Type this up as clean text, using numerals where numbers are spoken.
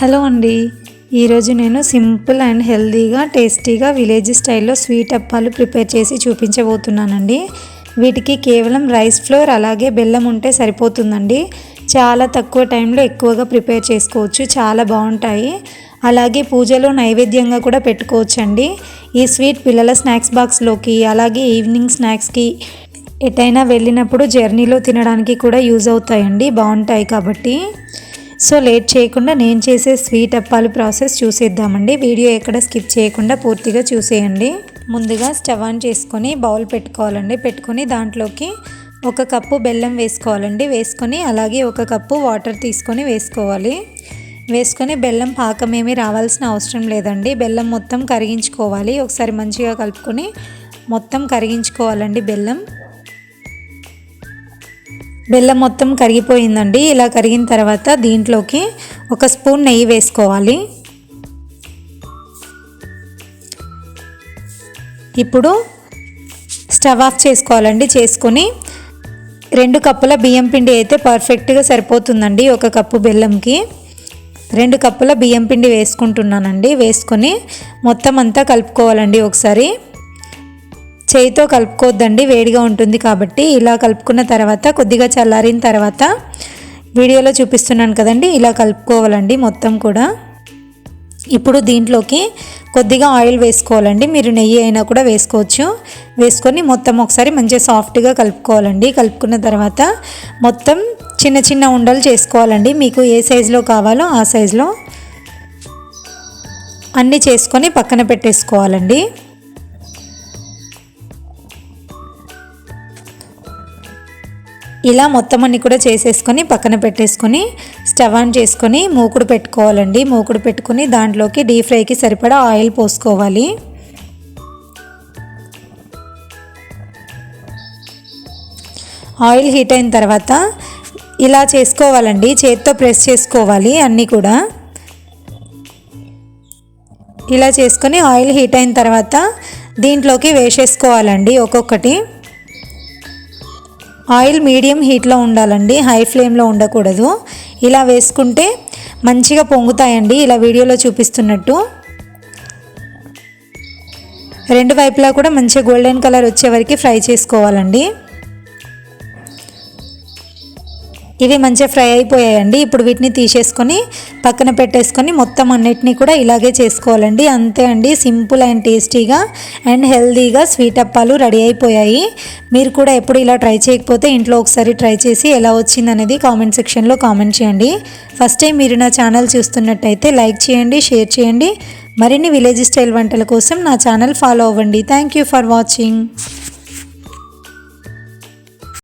Hello అండి, ఈరోజు నేను సింపుల్ అండ్ హెల్తీగా టేస్టీగా విలేజ్ స్టైల్లో స్వీట్ అప్పాలు ప్రిపేర్ చేసి చూపించబోతున్నానండి. వీటికి కేవలం రైస్ ఫ్లోర్ అలాగే బెల్లం ఉంటే సరిపోతుందండి. చాలా తక్కువ టైంలో ఎక్కువగా ప్రిపేర్ చేసుకోవచ్చు, చాలా బాగుంటాయి. అలాగే పూజలో నైవేద్యంగా కూడా పెట్టుకోవచ్చండి. ఈ స్వీట్ పిల్లల స్నాక్స్ బాక్స్లోకి అలాగే ఈవినింగ్ స్నాక్స్కి ఎటైనా వెళ్ళినప్పుడు జర్నీలో తినడానికి కూడా యూజ్ అవుతాయండి, బాగుంటాయి కాబట్టి. సో లేట్ చేయకుండా నేను చేసే స్వీట్ అప్పాలు ప్రాసెస్ చూసేద్దామండి. వీడియో ఎక్కడ స్కిప్ చేయకుండా పూర్తిగా చూసేయండి. ముందుగా స్టవ్ ఆన్ చేసుకొని బౌల్ పెట్టుకోవాలండి. పెట్టుకొని దాంట్లోకి 1 కప్పు బెల్లం వేసుకోవాలండి. వేసుకొని అలాగే 1 కప్పు వాటర్ తీసుకొని వేసుకోవాలి. వేసుకొని బెల్లం పాకం ఏమీ రావాల్సిన అవసరం లేదండి. బెల్లం మొత్తం కరిగించుకోవాలి. ఒకసారి మంచిగా కలుపుకొని మొత్తం కరిగించుకోవాలండి. బెల్లం మొత్తం కరిగిపోయిందండి. ఇలా కరిగిన తర్వాత దీంట్లోకి 1 స్పూన్ నెయ్యి వేసుకోవాలి. ఇప్పుడు స్టవ్ ఆఫ్ చేసుకోవాలండి. చేసుకొని 2 కప్పుల బియ్యం పిండి అయితే పర్ఫెక్ట్గా సరిపోతుందండి. 1 కప్పు బెల్లంకి 2 కప్పుల బియ్యం పిండి వేసుకుంటున్నానండి. వేసుకొని మొత్తం అంతా కలుపుకోవాలండి. ఒకసారి చేయితో కలుపుకోవద్దండి, వేడిగా ఉంటుంది కాబట్టి. ఇలా కలుపుకున్న తర్వాత కొద్దిగా చల్లారిన తర్వాత వీడియోలో చూపిస్తున్నాను కదండి, ఇలా కలుపుకోవాలండి మొత్తం కూడా. ఇప్పుడు దీంట్లోకి కొద్దిగా ఆయిల్ వేసుకోవాలండి. మీరు నెయ్యి అయినా కూడా వేసుకోవచ్చు. వేసుకొని మొత్తం ఒకసారి మంచిగా సాఫ్ట్గా కలుపుకోవాలండి. కలుపుకున్న తర్వాత మొత్తం చిన్న చిన్న ఉండలు చేసుకోవాలండి. మీకు ఏ సైజులో కావాలో ఆ సైజులో అన్నీ చేసుకొని పక్కన పెట్టేసుకోవాలండి. ఇలా మొత్తం అన్ని కూడా చేసేసుకొని పక్కన పెట్టేసుకొని స్టవ్ ఆన్ చేసుకొని మూకుడు పెట్టుకోవాలండి. మూకుడు పెట్టుకొని దాంట్లోకి డీప్ ఫ్రైకి సరిపడా ఆయిల్ పోసుకోవాలి. ఆయిల్ హీట్ అయిన తర్వాత ఇలా చేసుకోవాలండి. చేత్తో ప్రెస్ చేసుకోవాలి అన్నీ కూడా. ఇలా చేసుకొని ఆయిల్ హీట్ అయిన తర్వాత దీంట్లోకి వేసేసుకోవాలండి ఒక్కొక్కటి. ఆయిల్ మీడియం హీట్లో ఉండాలండి, హై ఫ్లేమ్లో ఉండకూడదు. ఇలా వేసుకుంటే మంచిగా పొంగుతాయండి, ఇలా వీడియోలో చూపిస్తున్నట్టు. 2 వైపులా కూడా మంచిగా గోల్డెన్ కలర్ వచ్చే వరకు ఫ్రై చేసుకోవాలండి. ఇవి మంచిగా ఫ్రై అయిపోయాయండి. ఇప్పుడు వీటిని తీసేసుకొని పక్కన పెట్టేసుకొని మొత్తం అన్నిటినీ కూడా ఇలాగే చేసుకోవాలండి. అంతే అండి, సింపుల్ అండ్ టేస్టీగా అండ్ హెల్తీగా స్వీట్ అప్పాలు రెడీ అయిపోయాయి. మీరు కూడా ఎప్పుడు ఇలా ట్రై చేయకపోతే ఇంట్లో ఒకసారి ట్రై చేసి ఎలా వచ్చింది అనేది కామెంట్ సెక్షన్లో కామెంట్ చేయండి. ఫస్ట్ టైం మీరు నా ఛానల్ చూస్తున్నట్టయితే లైక్ చేయండి, షేర్ చేయండి. మరిన్ని విలేజ్ స్టైల్ వంటల కోసం నా ఛానల్ ఫాలో అవ్వండి. Thank you for watching.